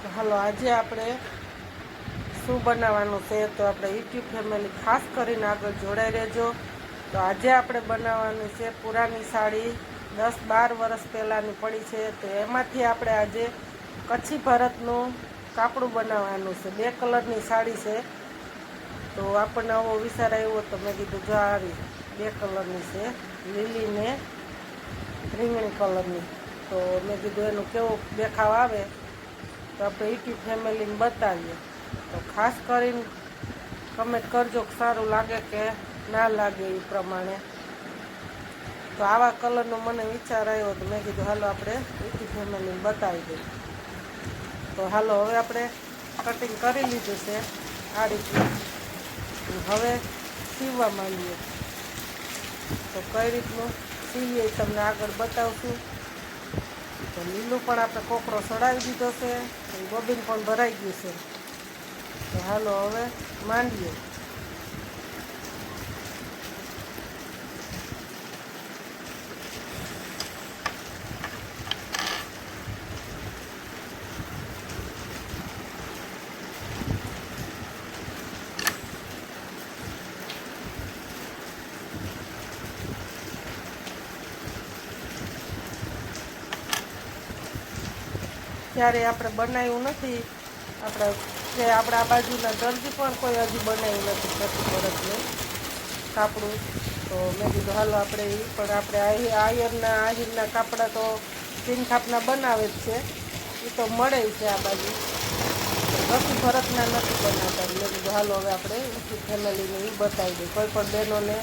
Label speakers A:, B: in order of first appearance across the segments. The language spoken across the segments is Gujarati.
A: તો હાલો આજે આપણે શું બનાવવાનું છે તો આપણે યુટ્યુબ ફેમિલી ખાસ કરીને આગળ જોડાઈ રહેજો. તો આજે આપણે બનાવવાની છે પુરાની સાડી 10-12 વર્ષ પહેલાંની પડી છે. તો એમાંથી આપણે આજે કચ્છી ભરતનું કાપડું બનાવવાનું છે. 2 કલરની સાડી છે. તો આપણને આવો વિચાર આવ્યો તો મેં કીધું જો આવી 2 કલરની છે, લીલી ને રીંગણી કલરની. તો મેં કીધું એનું કેવો દેખાવ આવે તો આપણે યુટ્યુબ ફેમિલીને બતાવીએ. તો ખાસ કરીને કમેન્ટ કરજો કે સારું લાગે કે ના લાગે એ પ્રમાણે. તો આવા કલરનો મને વિચાર આવ્યો તો મેં કીધું હાલો આપણે યુટ્યુબ ફેમિલીને બતાવી દઈએ. તો હાલો હવે આપણે કટિંગ કરી લીધું છે આ રીતનું. હવે સીવવા માંડીએ. તો કઈ રીતનું સીવીએ તમને આગળ બતાવશું. તો લીલું પણ આપણે કોકરો ચડાવી દીધો છે, બોબીન પણ ભરાઈ ગયું છે. તો હાલો હવે માંડીએ. ત્યારે આપણે બનાવ્યું નથી, આપણા બાજુના દરજી પણ કોઈ હજી બનાવ્યું નથી કચ્છી ભરતનું કાપડું. તો મેં કીધું હાલો આપણે એ પણ આપણે આહિરના કાપડા તો સીનથાપના બનાવે જ છે, એ તો મળે છે આ બાજુ. કચ્છી ભરતના નથી બનાવતા. મેં કીધું હાલો હવે આપણે યુટ્યુબ ફેમિલીને એ બતાવી દઈએ. કોઈ પણ બહેનોને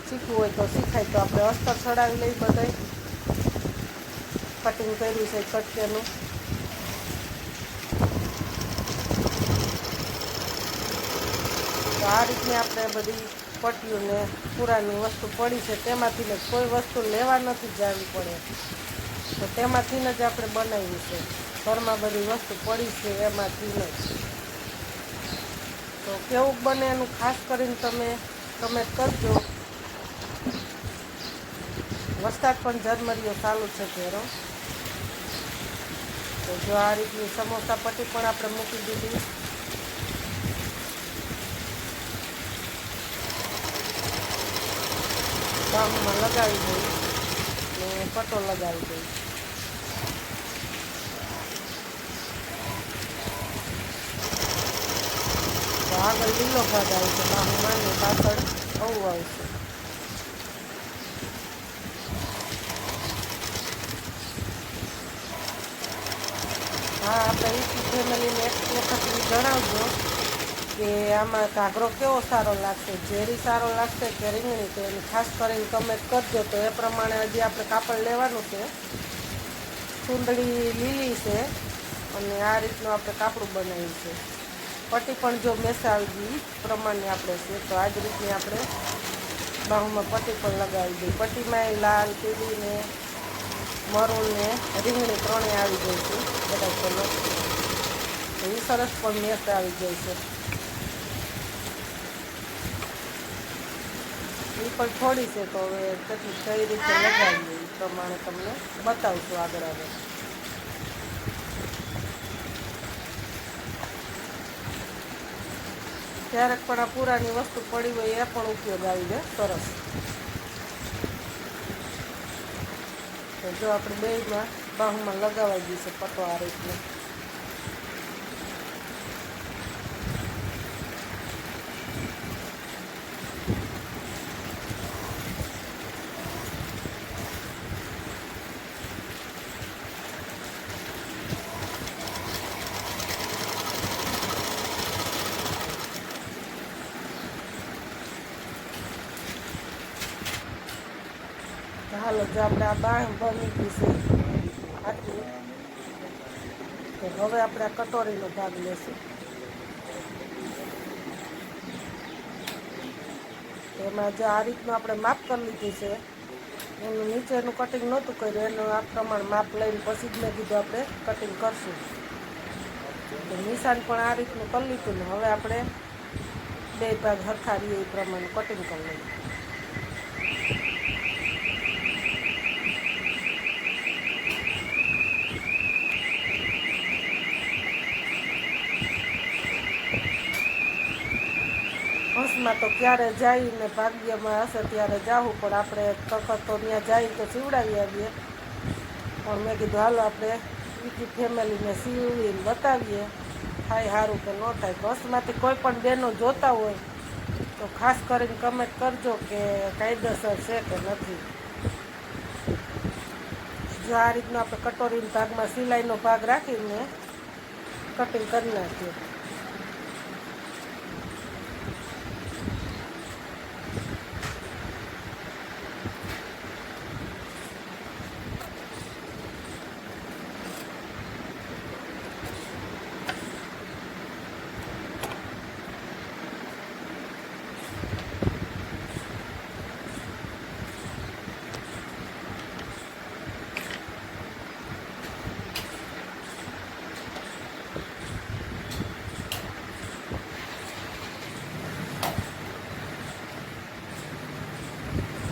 A: શીખવું હોય તો શીખાય. તો આપણે અસ્તર ચડાવી લઈ બધાય. કટિંગ કર્યું છે કટકેનું. તો આ રીતની આપણે બધી પટ્ટીઓને પુરાની વસ્તુ પડી છે તેમાંથી જ કોઈ વસ્તુ લેવા નથી જવી પડે. તો તેમાંથી જ આપણે બનાવ્યું છે. ઘરમાં બધી વસ્તુ પડી છે એમાંથી જ. તો કેવું બને એનું ખાસ કરીને તમે કમેન્ટ કરજો. વરસાદ પણ ઝરમરીયો ચાલુ છે ઘેરો. તો જો આ રીતની સમોસા પટ્ટી પણ આપણે મૂકી દીધી. બાહુમાં લગાવી દઈ ને પટ્ટો લગાવી દઈ. તો આગળ લીલો ભાગ આવશે બાહુમાં ને પાછળ આવું આવશે. હા, આપણે યુટ્યુબ ફેમિલીને એક વખત જણાવજો કે આમાં ઘાઘરો કેવો સારો લાગશે, ઝેરી સારો લાગશે કે રીંગણી. તો એની ખાસ કરીને કમેન્ટ કરજો. તો એ પ્રમાણે હજી આપણે કાપડ લેવાનું છે. સુંદડી લીલી છે અને આ રીતનું આપણે કાપડું બનાવ્યું છે. પટ્ટી પણ જો મેસાવી ગઈ પ્રમાણે આપણે છે. તો આ જ રીતની આપણે બાહુમાં પટ્ટી પણ લગાવી દઈએ. પટ્ટીમાં લાલ, પીળી ને મરૂન ને રીંગણી ત્રણેય આવી જાય છે બધા કલર. તો એ સરસ પણ મેચ આવી જાય છે. એ પણ થોડી છે તો હવે કેટલી કઈ રીતે લગાવીએ એ પ્રમાણે તમને બતાવશું આગળ. ક્યારેક પણ આ પુરાની વસ્તુ પડી હોય એ પણ ઉપયોગ આવી જાય સરસ. તો જો આપણે બેયમાં બાહુમાં લગાવાઈ ગઈ છે પટ્ટો આ રીતનો. હાલો જો આપણે આ બાહ બની ગઈ છે આટલી. તો હવે આપણે આ કટોરીનો ભાગ લેશું. એમાં જો આ રીતનું આપણે માપ કરી લીધું છે. એનું નીચેનું કટિંગ નહોતું કર્યું, એનું આ પ્રમાણે માપ લઈને પછી જ મેં કીધું આપણે કટિંગ કરશું. તો નિશાન પણ આ રીતનું કરી લીધું ને હવે આપણે 2 ભાગ હરખા રહીએ એ પ્રમાણે કટિંગ કરી લઈએ. બસમાં તો ક્યારે જઈને ભાગ્યમાં હશે ત્યારે જાવું, પણ આપણે તખત તો ત્યાં જઈએ તો સીવડાવી આવીએ. પણ મેં કીધું હાલો આપણે યુટ્યુબ ફેમિલીને સીવીને બતાવીએ, થાય સારું કે ન થાય. બસમાંથી કોઈ પણ બહેનો જોતા હોય તો ખાસ કરીને કમેન્ટ કરજો કે કાયદેસર છે કે નથી. જો આ રીતનો આપણે કટોરીના ભાગમાં સિલાઈનો ભાગ રાખીને કટિંગ કરી નાખીએ.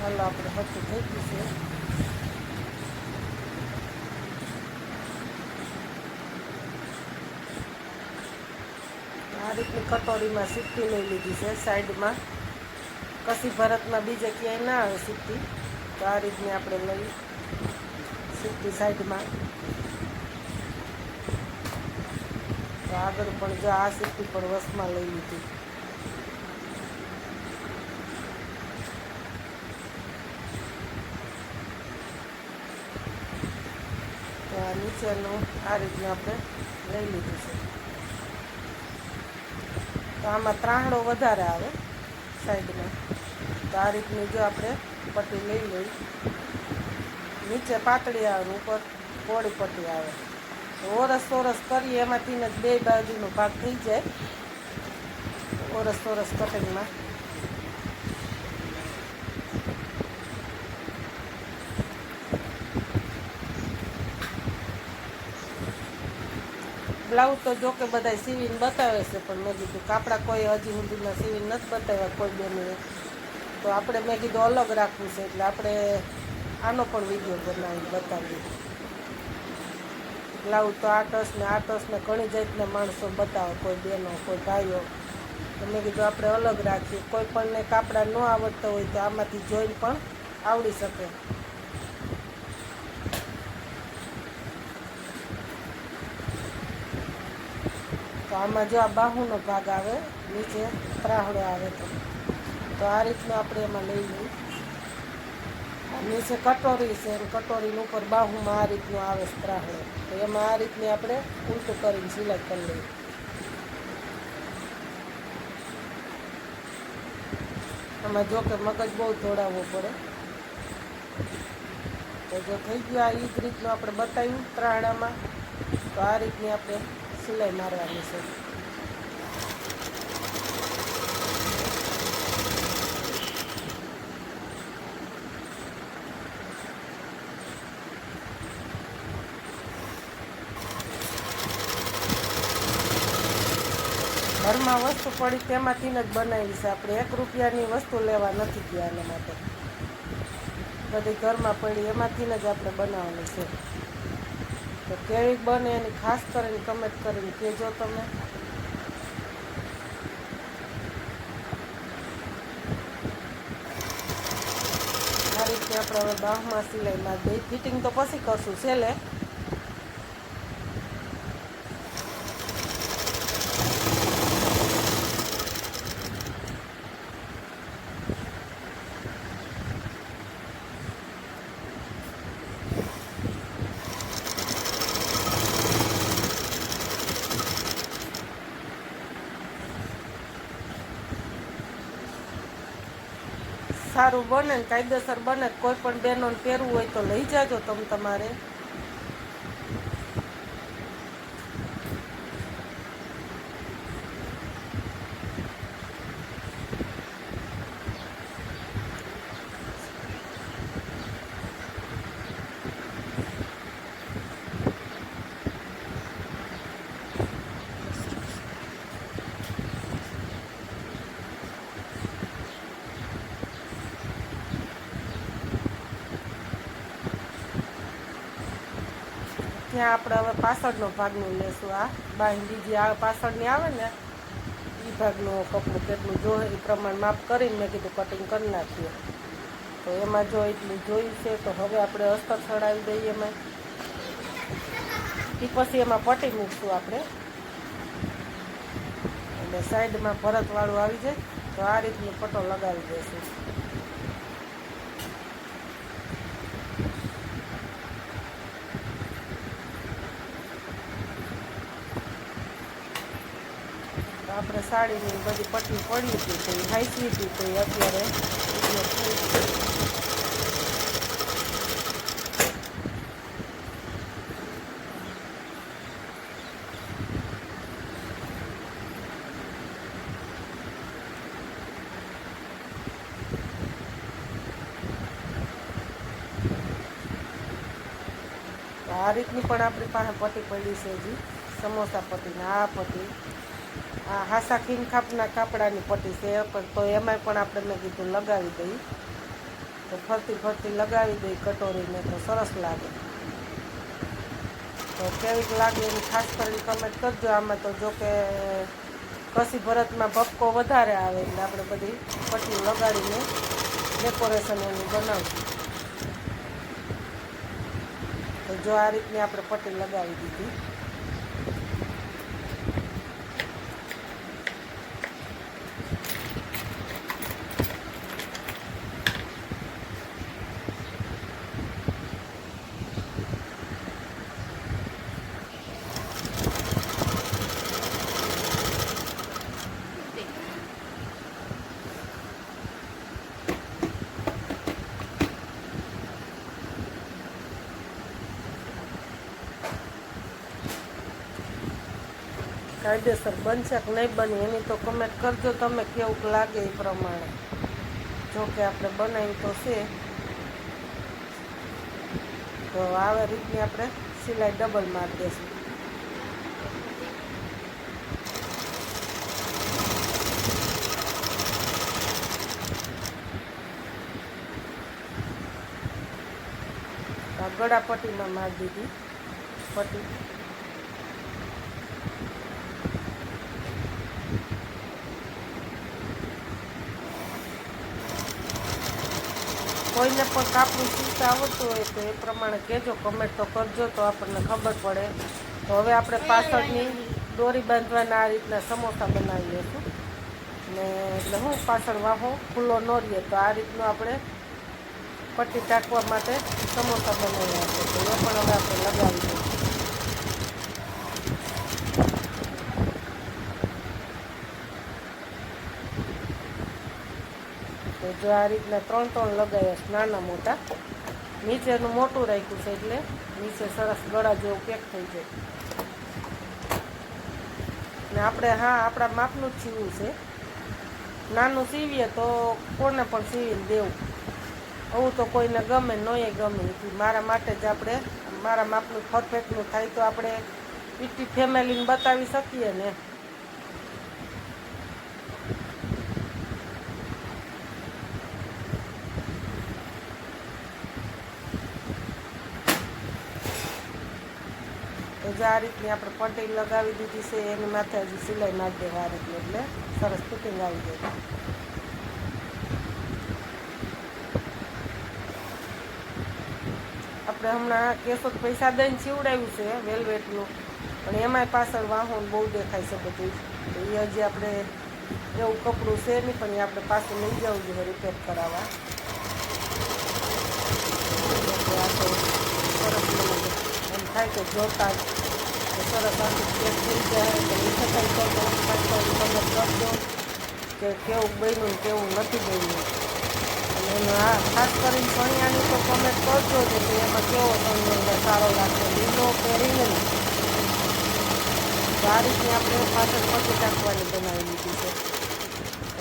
A: હાલો આપણે બધું થઈ ગયું છે. આ રીતની કટોરીમાં સીપટી લઈ લીધી છે સાઈડમાં. કસી ભરતમાં બીજે ક્યાંય ના આવે સીપટી, તો આ રીતની આપણે લઈ સીપટી સાઈડમાં. તો આગળ પણ જો આ સીપટી પણ વસમાં લઈ લીધી. તો આ નીચેનું આ રીતનું આપણે લઈ લીધું છે. તો આમાં ત્રાહડો વધારે આવે સાઈડમાં. તો આ રીતની જો આપણે પટ્ટી લઈ લઈ. નીચે પાતળી આવે, ઉપર પોળી પટ્ટી આવે. તો ઓરસ કરીએ એમાંથી જ બે બાજુનો ભાગ થઈ જાય ઓરસ કટિંગમાં. બ્લાઉઝ તો જો કે બધા સીવીને બતાવે છે, પણ મેં કીધું કાપડા કોઈ હજી સુધીમાં સીવીને નથી બતાવ્યા કોઈ બેને, તો આપણે મેં કીધું અલગ રાખવું છે, એટલે આપણે આનો પણ વિડીયો બનાવી બતાવીએ. બ્લાઉઝ તો આટસને ઘણી જાતના માણસો બતાવે, કોઈ બહેનો કોઈ ભાઈઓ, તો મેં કીધું આપણે અલગ રાખીએ. કોઈ પણને કાપડા ન આવડતા હોય તો આમાંથી જોઈને પણ આવડી શકે. તો આમાં જો આ બાહુનો ભાગ આવે, નીચે ત્રાહડો આવે, તો આ રીતનું આપણે એમાં લઈ લઈએ. નીચે કટોરી છે અને કટોરીની ઉપર બાહુમાં આ રીતનું આવે ત્રાહડો, તો એમાં આ રીતની આપણે ઉલટું કરીને સિલાઈ કરી લઈએ. આમાં જો કે મગજ બહુ દોડાવવો પડે. તો જો થઈ ગયું આ જ રીતનું આપણે બતાવ્યું ત્રાહડામાં, તો આ રીતની આપણે સિલાઈ મારવાની છે. ઘરમાં વસ્તુ પડી તેમાંથી જ બનાવી છે. આપણે 1 રૂપિયાની વસ્તુ લેવા નથી ગયા, એના માટે બધી ઘરમાં પડી એમાંથી જ આપણે બનાવવાની છે. તો કેવી બને એની ખાસ કરીને કમેન્ટ કરીને કહેજો તમે. આ રીતે આપણે હવે બાહમાં સિલાઈમાં દઈ ફિટિંગ તો પછી કરશું છેલ્લે. સારું બને ને કાયદેસર બને, કોઈ પણ બહેનોને પહેરવું હોય તો લઈ જાજો તમે તમારે. ત્યાં આપણે હવે પાછળનો ભાગનું લેશું. આ બાંધી જે આ પાછળની આવે ને એ ભાગનું કપડું કેટલું જોઈએ એ પ્રમાણે માપ કરીને મેં કીધું કટિંગ કરી નાખીએ. તો એમાં જો એટલું જોયું છે તો હવે આપણે અસ્તર ચડાવી દઈએ એમાં. એ પછી એમાં પટ્ટી મૂકશું આપણે, એટલે સાઈડમાં ભરતવાળું આવી જાય તો આ રીતનું પટ્ટો લગાવી દઈશું. આપણે સાડીની બધી પટ્ટી પડી હતી તો એ હાઈસી હતી તો એ અત્યારે ઉપયોગ થઈ છે. આ રીતની પણ આપણી પાસે પટ્ટી પડી છે હજી, સમોસા પટ્ટીને આ પટ્ટી, આ હાસા ખીનખાપના કાપડાની પટ્ટી છે પણ તો એમાંય પણ આપણે મેં કીધું લગાવી દઈએ. તો ફરતી ફરતી લગાવી દઈ કટોરીને તો સરસ લાગે. તો કેવીક લાગે એની ખાસ કરીને કમેન્ટ કરજો. આમાં તો જો કે કસી ભરતમાં ભપકો વધારે આવે એટલે આપણે બધી પટ્ટીઓ લગાડીને ડેકોરેશન એનું બનાવશું. તો જો આ રીતની આપણે પટ્ટી લગાવી દીધી. કાયદેસર બનશે કે નહીં બને એની તો કમેન્ટ કરજો તમે, કેવું લાગે એ પ્રમાણે. જો કે આપણે બનાવી તો છે તો આવી રીતની આપણે સિલાઈ ડબલ મારી દઈશું. આ ગળા પટ્ટીમાં મારી દીધી પટ્ટી. કોઈને પણ કાપડું સીવતા આવડતું હોય તો એ પ્રમાણે કહેજો, કમેન્ટ તો કરજો તો આપણને ખબર પડે. તો હવે આપણે પાછળની દોરી બાંધવાના આ રીતના સમોસા બનાવી લઈશું. ને એટલે હું પાછળ વાહો ખુલ્લો ન રહીએ તો આ રીતનું આપણે પટ્ટી ટાંકવા માટે સમોસા બનાવ્યા છે. તો એ પણ હવે આપણે લગાવી દઈશું. તો જો આ રીતના 3 લગાવ્યા છે નાના મોટા. નીચેનું મોટું રાખ્યું છે એટલે નીચે સરસ ગળા જેવું પેક થઈ જાય. ને આપણે આપણા માપનું જ સીવવું છે. નાનું સીવીએ તો કોને પણ સીવીને દેવું, આવું તો કોઈને ગમે નોય ગમે. મારા માટે જ આપણે મારા માપનું પરફેક્ટનું થાય તો આપણે યુટ્યુબ ફેમિલીને બતાવી શકીએ ને. તો જે આ રીતની આપણે પટ્ટી લગાવી દીધી છે એની માથે હજી સિલાઈ નાખી દેવા આ રીતની, એટલે સરસ ફિટિંગ આવી જાય. આપણે હમણાં કેસો પૈસા દઈને સીવડાવ્યું છે વેલ્વેટનું, પણ એમાંય પાછળ વાહન બહુ દેખાય છે બધું. તો એ હજી આપણે એવું કપડું છે નહીં પણ એ આપણે પાછું લઈ જવું જોઈએ રિપેર કરાવવા. સરસ એમ થાય કે જોતા જ સરસ આખું ચેક થઈ જાય. તો એ છતાંય તમે કરજો કે કેવું બન્યું ને કેવું નથી બન્યું. અને એનું ખાસ કરીને સણિયાની તો કમેન્ટ કરજો કે એમાં કેવો સણિયો સારો લાગશે, લીલો કે રીંગણી. તો આ રીતની આપણે પાછળ પટ્ટી ટાંકવાની બનાવી લીધી છે.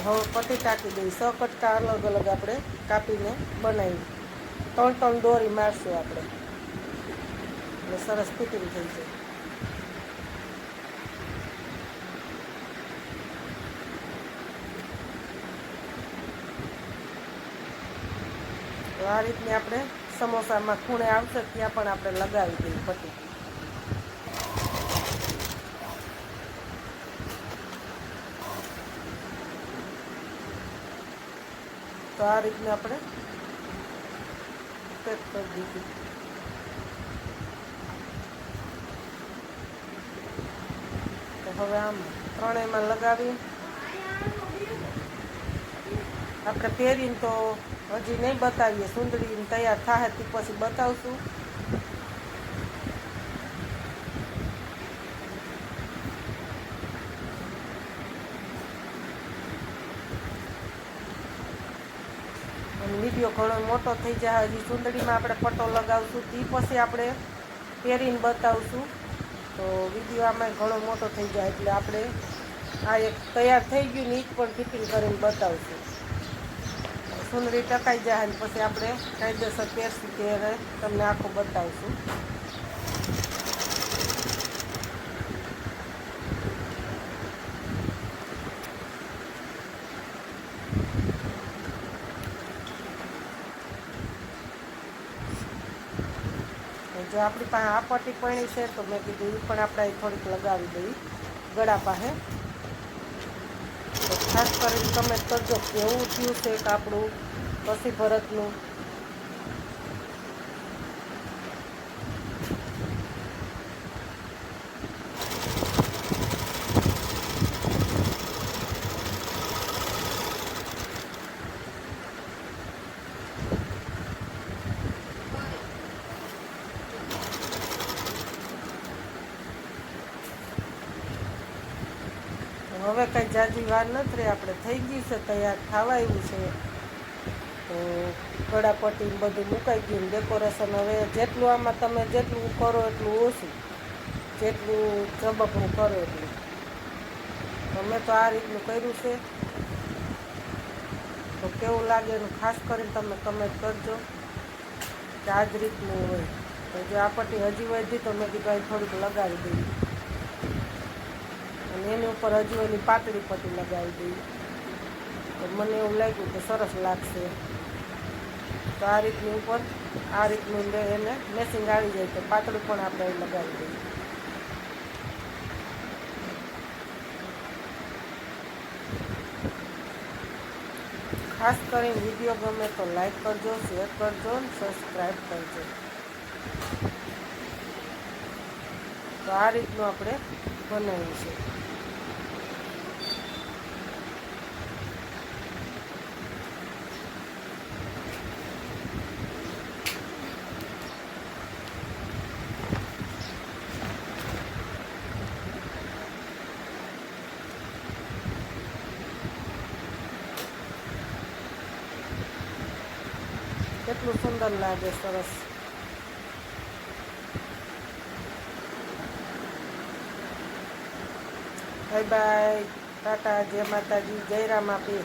A: હવે પટ્ટી ટાંકી દઈએ. 6 કટકા અલગ અલગ આપણે કાપીને બનાવી 3 દોરી મારશું આપણે એટલે સરસ ફિટિંગ થઈ જાય. તો આ રીતની આપણે સમોસામાં ખૂણે આવશે ત્યાં પણ આપણે લગાવી દઈએ પટ્ટી. તો આ રીતને આપણે પેક કરી દીધું. તો હવે આમ ત્રણેયમાં લગાવી આપણે પહેરીને તો હજી નહીં બતાવીએ, સુંદડી તૈયાર થાય તે પછી બતાવશું. અને વિડીયો ઘણો મોટો થઈ જાય. હજી સુંદડીમાં આપણે પટ્ટો લગાવશું તે પછી આપણે પહેરીને બતાવશું. તો વિડીયો આમાં ઘણો મોટો થઈ જાય એટલે આપણે આ એક તૈયાર થઈ ગયું ને એ જ પણ ફિટિંગ કરીને બતાવશું. સુંદડી ટકાઈ જાય ને પછી આપણે કાયદેસર પહેરશું ત્યારે તમને આખું બતાવશું. જો આપણી પાસે આ પટ્ટી પડી છે તો મેં કીધું એ પણ આપણે થોડીક લગાવી દઈએ ગળા પાસે. તો ખાસ કરીને કમેન્ટ કરજો કેવું થયું છે કે આપણું કસી ભરતનું. હવે કંઈ જાજી વાર નથી રહી, આપણે થઈ ગયું છે તૈયાર થવા આવ્યું છે. તો ગળાપટ્ટી બધું મુકાઈ ગયું. ડેકોરેશન હવે જેટલું આમાં તમે જેટલું કરો એટલું ઓછું, જેટલું ચબકનું કરો એટલું. અમે તો આ રીતનું કર્યું છે. તો કેવું લાગે એનું ખાસ કરીને તમે કમેન્ટ કરજો કે આ જ રીતનું હોય. તો જો આ પટ્ટી હજી વધી તો મેં કીધું થોડીક લગાવી દઈએ અને એની ઉપર હજુ એની પાતળી પટ્ટી લગાવી દઈએ. તો મને એવું લાગ્યું કે સરસ લાગશે. તો આ રીતની ઉપર આ રીતનું એને મેચિંગ આવી જાય તો પાતળું પણ આપણે લગાવી દઈએ. ખાસ કરીને વિડીયો ગમે તો લાઈક કરજો, શેર કરજો અને સબસ્ક્રાઈબ કરજો. તો આ રીતનું આપણે બનાવ્યું છે. કેટલું સુંદર લાગે, સરસ. બાય બાય, ટાટા, જય માતાજી, જય રામાપીર.